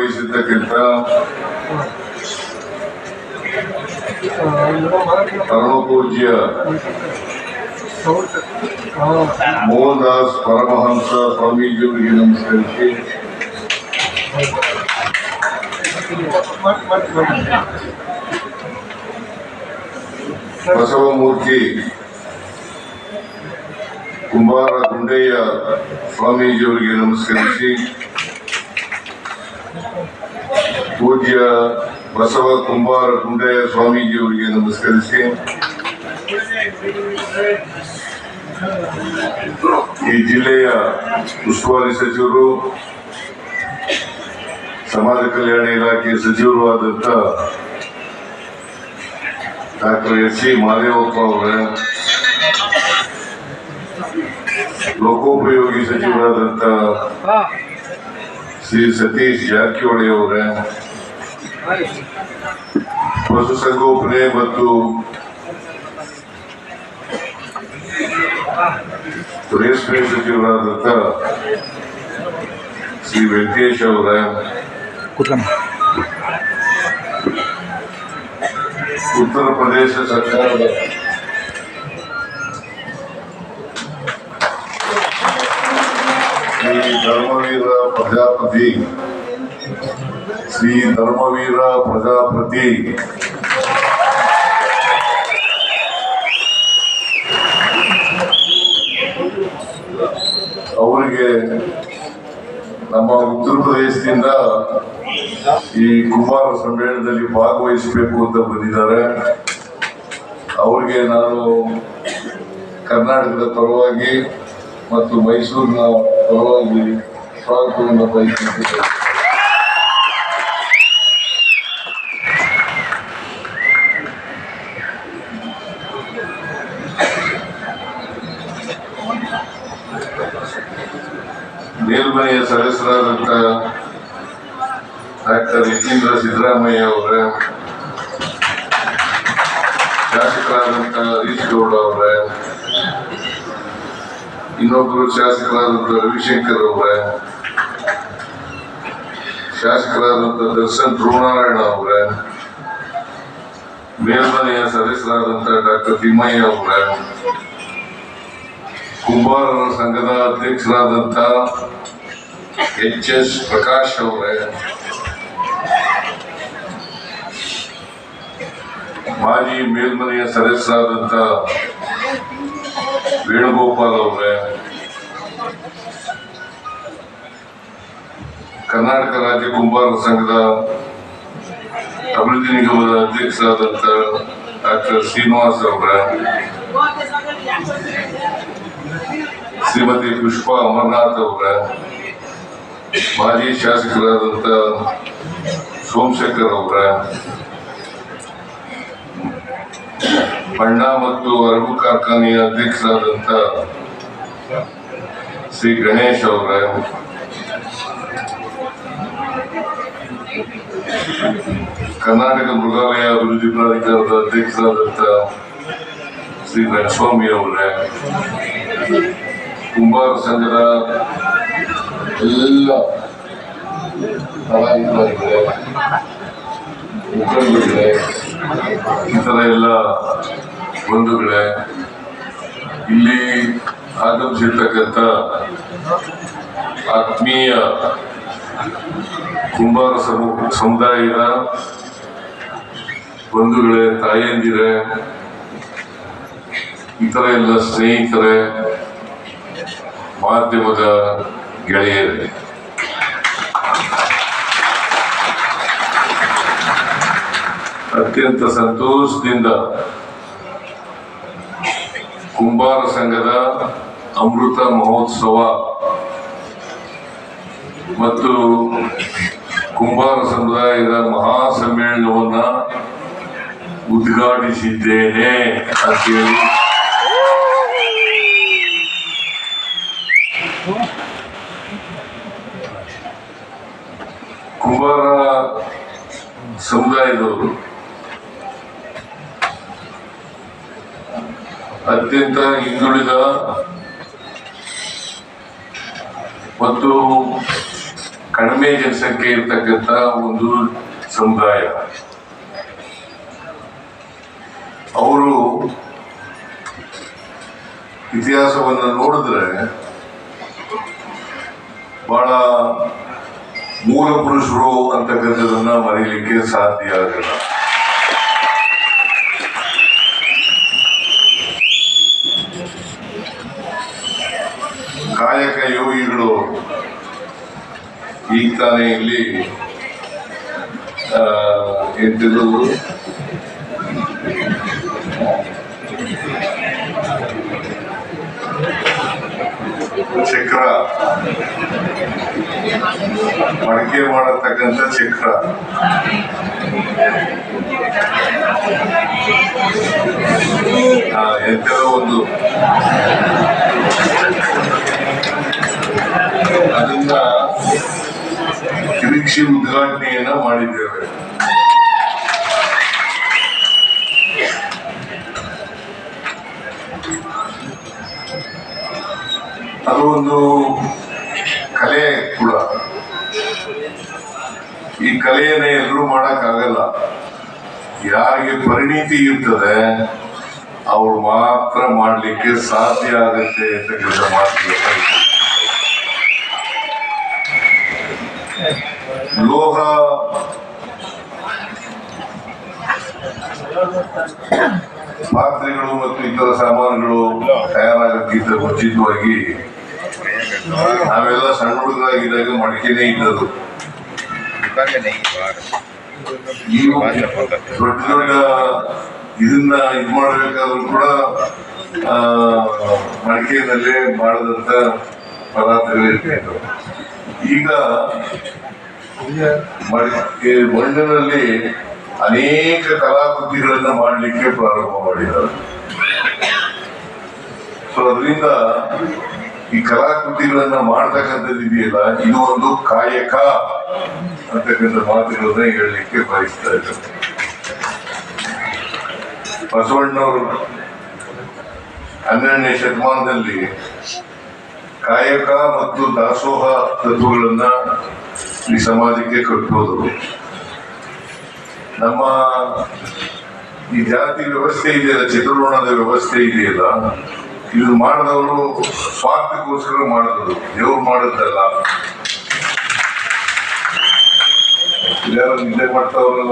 ವಹಿಸಿರ್ತಕ್ಕಂಥ ಪರಮಪೂಜ್ಯ ಮೋಹನದಾಸ್ ಪರಮಹಂಸ ಸ್ವಾಮೀಜಿಯವರಿಗೆ ನಮಸ್ಕರಿಸಿ ಬಸವಮೂರ್ತಿ ಕುಂಬಾರ ಗುಂಡಯ್ಯ ಸ್ವಾಮೀಜಿಯವರಿಗೆ ನಮಸ್ಕರಿಸಿ ಪೂಜ್ಯ ಬಸವ ಕುಂಬಾರ ಗುಂಡಯ್ಯ ಸ್ವಾಮೀಜಿಯವರಿಗೆ ನಮಸ್ಕರಿಸಿ ಈ ಜಿಲ್ಲೆಯ ಉಸ್ತುವಾರಿ ಸಚಿವರು ಸಮಾಜ ಕಲ್ಯಾಣ ಇಲಾಖೆ ಸಚಿವರು ಆದಂತ ಡಾಕ್ಟರ್ ಎಸ್.ಸಿ. ಮಾದೇವಪ್ಪ ಅವರ, ಲೋಕೋಪಯೋಗಿ ಸಚಿವರಾದಂತ ಶ್ರೀ ಸತೀಶ್ ಜಾರಕಿಹೊಳಿ ಅವರ, ಪಶುಸಂಗೋಪನೆ ಮತ್ತು ರೇಷ್ಮೆ ಸಚಿವರಾದಂತ ಶ್ರೀ ವೆಂಕಟೇಶ್ ಅವರ, ಉತ್ತರ ಪ್ರದೇಶ ಸರ್ಕಾರದ ಶ್ರೀ ಧರ್ಮವೀರ ಪ್ರಜಾಪತಿ ಅವರಿಗೆ ನಮ್ಮ ಉತ್ತರ ಪ್ರದೇಶದಿಂದ ಈ ಕುಂಬಾರ ಸಮ್ಮೇಳನದಲ್ಲಿ ಭಾಗವಹಿಸಬೇಕು ಅಂತ ಬಂದಿದ್ದಾರೆ. ಅವರಿಗೆ ನಾನು ಕರ್ನಾಟಕದ ಪರವಾಗಿ ಮತ್ತು ಮೈಸೂರಿನ ಪರವಾಗಿ ಸ್ವಾಗತವನ್ನು ಬಯಸುತ್ತೇನೆ. ಮೇಲ್ಮನೆಯ ಸದಸ್ಯರಾದಂತ ಡಾಕ್ಟರ್ ಯತೀಂದ್ರ ಸಿದ್ದರಾಮಯ್ಯ ಅವರ, ಶಾಸಕರಾದಂತ ಹರೀಶ್ ಗೌಡ ಅವರ, ಇನ್ನೊಬ್ಬರು ಶಾಸಕರಾದಂತ ರವಿಶಂಕರ್ ಅವರ, ಶಾಸಕರಾದಂತ ದರ್ಶನ್ ಧ್ರುವನಾರಾಯಣ ಅವರ, ಮೇಲ್ಮನೆಯ ಸದಸ್ಯರಾದಂತ ಡಾಕ್ಟರ್ ತಿಮ್ಮಯ್ಯ ಅವರ, ಕುಂಬಾರರ ಸಂಘದ ಅಧ್ಯಕ್ಷರಾದಂತ ಎಚ್.ಎಸ್. ಪ್ರಕಾಶ್ ಅವರೇ, ಮಾಜಿ ಮೇಲ್ಮನೆಯ ಸದಸ್ಯರಾದಂತ ವೇಣುಗೋಪಾಲ್ ಅವರೇ, ಕರ್ನಾಟಕ ರಾಜ್ಯ ಕುಂಬಾರ ಸಂಘದ ಅಭಿವೃದ್ಧಿ ನಿಗಮದ ಅಧ್ಯಕ್ಷರಾದಂತ ಡಾಕ್ಟರ್ ಶ್ರೀನಿವಾಸ್ ಅವರೇ, ಶ್ರೀಮತಿ ಪುಷ್ಪಾ ಅಮರನಾಥ್ ಅವರ, ಮಾಜಿ ಶಾಸಕರಾದಂತ ಸೋಮಶೇಖರ್ ಅವರ, ಬಣ್ಣ ಮತ್ತು ಅರಗು ಕಾರ್ಖಾನೆಯ ಅಧ್ಯಕ್ಷರಾದಂತ ಶ್ರೀ ಗಣೇಶ್ ಅವರ, ಕರ್ನಾಟಕ ಮೃಗಾಲಯ ಅಭಿವೃದ್ಧಿ ಪ್ರಾಧಿಕಾರದ ಅಧ್ಯಕ್ಷರಾದಂತ ಶ್ರೀ ರಂಗಸ್ವಾಮಿ ಅವರೇ, ಕುಂಬಾರ ಸಂಘದ ಎಲ್ಲ ಕಲಾವಿದರಿಗೆ, ಮುಖಂಡರುಗಳೇ, ಇತರ ಎಲ್ಲ ಬಂಧುಗಳೇ, ಇಲ್ಲಿ ಆಗಮಿಸಿರ್ತಕ್ಕಂಥ ಆತ್ಮೀಯ ಕುಂಬಾರ ಸಮುದಾಯದ ಬಂಧುಗಳೇ, ತಾಯಂದಿರೇ, ಇತರ ಎಲ್ಲ ಸ್ನೇಹಿತರೇ, ಮಾಧ್ಯಮದ ಗೆಳೆಯರೇ, ಅತ್ಯಂತ ಸಂತೋಷದಿಂದ ಕುಂಬಾರ ಸಂಘದ ಅಮೃತ ಮಹೋತ್ಸವ ಮತ್ತು ಕುಂಬಾರ ಸಮುದಾಯದ ಮಹಾ ಸಮ್ಮೇಳನವನ್ನ ಉದ್ಘಾಟಿಸಿದ್ದೇನೆ ಅಂತೇಳಿ ಕುಂಬಾರ ಸಮುದಾಯದವರು ಅತ್ಯಂತ ಹಿಂದುಳಿದ ಮತ್ತು ಕಡಿಮೆ ಜನಸಂಖ್ಯೆ ಇರ್ತಕ್ಕಂಥ ಒಂದು ಸಮುದಾಯ. ಅವರು ಇತಿಹಾಸವನ್ನು ನೋಡಿದ್ರೆ ಬಹಳ ಮೂಲ ಪುರುಷರು ಅಂತಕ್ಕಂಥದನ್ನ ಮರೀಲಿಕ್ಕೆ ಸಾಧ್ಯ ಆಗಲ್ಲ. ಕಾಯಕ ಯೋಗಿಗಳು ಈಗ ತಾನೇ ಇಲ್ಲಿ ಎಂತಿದ್ರು ಚಕ್ರ ಮಡಿಕೆ ಮಾಡತಕ್ಕಂಥ ಚಕ್ರ ಎಂತೆಲ್ಲ ಒಂದು ಅದನ್ನ ತಿರುಗಿಸಿ ಉದ್ಘಾಟನೆಯನ್ನ ಮಾಡಿದ್ದೇವೆ. ಅದು ಒಂದು ಕಲೆ ಕೂಡ. ಈ ಕಲೆಯನ್ನ ಎಲ್ಲರೂ ಮಾಡಕ್ಕಾಗಲ್ಲ. ಯಾರಿಗೆ ಪರಿಣಿತಿ ಇರ್ತದೆ ಅವ್ರು ಮಾತ್ರ ಮಾಡ್ಲಿಕ್ಕೆ ಸಾಧ್ಯ ಆಗುತ್ತೆ ಅಂತಕ್ಕಂಥ ಮಾತುಗಳನ್ನ ಲೋಹ ಪಾತ್ರೆಗಳು ಮತ್ತು ಇತರ ಸಾಮಾನುಗಳು ತಯಾರಾಗಕ್ಕಿಂತ ಮುಂಚಿತವಾಗಿ ನಾವೆಲ್ಲ ಸಣ್ಣ ಹುಡುಗರಾಗಿದ್ದಾಗ ಮಡಿಕೆನೇ ಇದ್ದದು. ಈಗ ದೊಡ್ಡ ದೊಡ್ಡ ಇದನ್ನ ಇದು ಮಾಡಬೇಕಾದ್ರೂ ಕೂಡ ಮಡಿಕೆಯಲ್ಲೇ ಮಾಡಿದಂತ ಪದಾರ್ಥಗಳು ಇರ್ತಿತ್ತು. ಈಗ ಮಣ್ಣಿನಲ್ಲಿ ಅನೇಕ ಕಲಾಕೃತಿಗಳನ್ನ ಮಾಡಲಿಕ್ಕೆ ಪ್ರಾರಂಭ ಮಾಡಿದ್ದಾರೆ. ಸೊ ಅದರಿಂದ ಈ ಕಲಾಕೃತಿಗಳನ್ನ ಮಾಡ್ತಕ್ಕಂಥದ್ದು ಇದೆಯಲ್ಲ, ಇದು ಒಂದು ಕಾಯಕ ಅಂತಕ್ಕಂಥ ಮಾತುಗಳನ್ನ ಹೇಳಲಿಕ್ಕೆ ಬಯಸ್ತಾ ಇದ್ದಾರೆ. ಬಸವಣ್ಣವರು 12ನೇ ಶತಮಾನದಲ್ಲಿ ಕಾಯಕ ಮತ್ತು ದಾಸೋಹ ತತ್ವಗಳನ್ನ ಈ ಸಮಾಜಕ್ಕೆ ಕಟ್ಟೋದು. ನಮ್ಮ ಈ ಜಾತಿ ವ್ಯವಸ್ಥೆ ಇದೆಯಲ್ಲ, ಚಿತ್ರಋಣದ ವ್ಯವಸ್ಥೆ ಇದೆಯಲ್ಲ, ಇದು ಮಾಡಿದವರು ಸ್ವಾರ್ಥಕ್ಕೋಸ್ಕರ ಮಾಡಿದ್ರು, ದೇವ್ರು ಮಾಡಿದ್ದಲ್ಲ. ಯಾರು ನಿದ್ದೆ ಮಾಡ್ತಾವ್ರಲ್ಲ,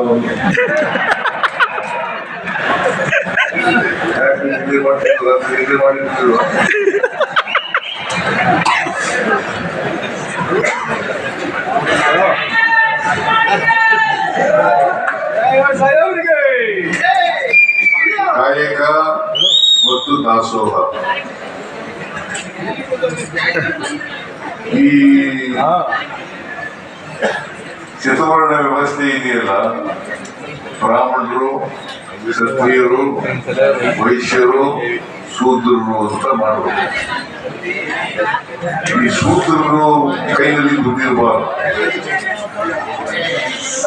ಯಾಕೆ ನಿದ್ದೆ ಮಾಡ್ತಿದ್ರು? ನಿದ್ದೆ ಮಾಡಿದ್ರು. ಕಾಯಕ ಮತ್ತು ದಾಸೋಹ, ಈ ಚತುರ್ವರ್ಣ ವ್ಯವಸ್ಥೆ ಇದೆಯಲ್ಲ, ಬ್ರಾಹ್ಮಣರು, ಕ್ಷತ್ರಿಯರು, ವೈಶ್ಯರು, ಶೂದ್ರರು ಅಂತ ಮಾಡಬೇಕು. ಈ ಶೂದ್ರರು ಕೈನಲ್ಲಿ ದುಡ್ಡಿರಬಾರ್ದು.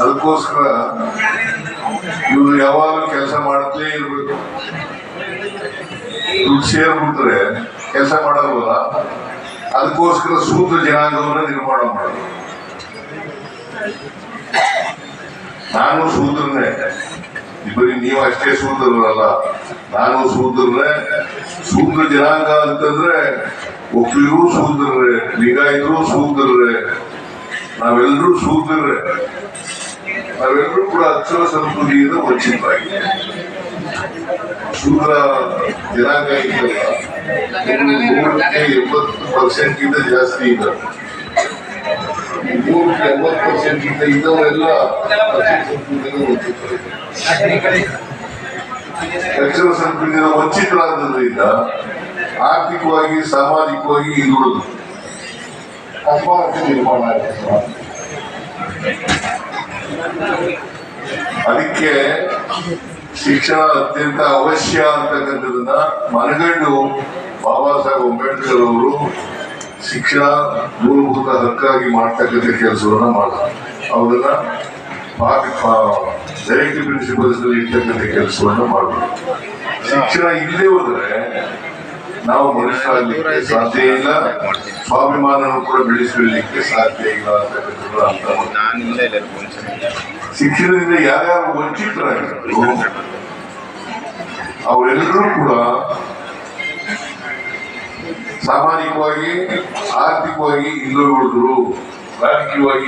ಅದಕ್ಕೋಸ್ಕರ ಇವರು ಯಾವಾಗಲೂ ಕೆಲಸ ಮಾಡುತ್ತಲೇ ಇರ್ಬೇಕು. ದುಡ್ಡು ಸೇರ್ಬಿಟ್ರೆ ಕೆಲಸ ಮಾಡಲ್ವಲ್ಲ, ಅದಕ್ಕೋಸ್ಕರ ಶೂದ್ರ ಜನಾಂಗವನ್ನ ನಿರ್ಮಾಣ ಮಾಡೋದು. ನಾನು ಶೂದ್ರನೇ, ಬರೀ ನೀವು ಅಷ್ಟೇ ಶೂದ್ರರಲ್ಲ, ನಾನು ಶೂದ್ರನೇ. ಶೂದ್ರ ಜನಾಂಗ ಅಂತಂದ್ರೆ ಒಕ್ಕಲಿಗರು ಶೂದ್ರರೇ, ಲಿಂಗಾಯತರು ಶೂದ್ರರೇ, ನಾವೆಲ್ಲರೂ ಶೂದ್ರರೇ. ನಾವೆಲ್ಲರೂ ಕೂಡ ಅಕ್ಷರ ಸಂಸ್ಕೃತಿಯಿಂದ ವಂಚಿತರಾಗಿದೆ. ಶೂದ್ರ ಜನಾಂಗ ಇದ್ದಲ್ಲ, 80% ಗಿಂತ ಜಾಸ್ತಿ ಇದ್ದಾರೆ. 80% ಗಿಂತ ಇದ್ದವರೆಲ್ಲ ಅಕ್ಷರ ಸಂಸ್ಕೃತಿಯಿಂದ ವಂಚಿತರಾದ್ರಿಂದ ಆರ್ಥಿಕವಾಗಿ ಸಾಮಾಜಿಕವಾಗಿ ಹಿಂದುಳಿದು ಅಸಮಾನತೆ ನಿರ್ಮಾಣ ಆಗಿದೆ. ಅದಕ್ಕೆ ಶಿಕ್ಷಣ ಅತ್ಯಂತ ಅವಶ್ಯ ಅಂತಕ್ಕಂಥದನ್ನ ಮನಗಂಡು ಬಾಬಾ ಸಾಹೇಬ್ ಅಂಬೇಡ್ಕರ್ ಅವರು ಶಿಕ್ಷಣ ಮೂಲಭೂತ ಹಕ್ಕಾಗಿ ಮಾಡ್ತಕ್ಕಂಥ ಕೆಲಸವನ್ನ ಮಾಡಿದ್ರು. ಅವರನ್ನ ಡೈರೆಕ್ಟ್ ಪ್ರಿನ್ಸಿಪಲ್ಸ್ ಇರ್ತಕ್ಕಂಥ ಕೆಲಸವನ್ನ ಮಾಡಿದ್ರು. ಶಿಕ್ಷಣ ಇಲ್ಲದೆ ಹೋದ್ರೆ ನಾವು ಮನುಷ್ಯರಾಗಲಿಕ್ಕೆ ಸಾಧ್ಯ ಇಲ್ಲ, ಸ್ವಾಭಿಮಾನವನ್ನು ಕೂಡ ಬೆಳೆಸಿಕೊಳ್ಳಲಿಕ್ಕೆ ಸಾಧ್ಯ ಇಲ್ಲ ಅಂತಕ್ಕಂಥ ವಂಚಿತರ ಅಂತ. ನಾನಿಲ್ಲ ಇಲ್ಲ ಶಿಕ್ಷಣದಿಂದ ಯಾರ್ಯಾರು ವಂಚಿತರಾಗಿದ್ರು ಅವರೆಲ್ಲರೂ ಕೂಡ ಸಾಮಾಜಿಕವಾಗಿ ಆರ್ಥಿಕವಾಗಿ ಹಿಂದುಳಿದ್ರು, ರಾಜಕೀಯವಾಗಿ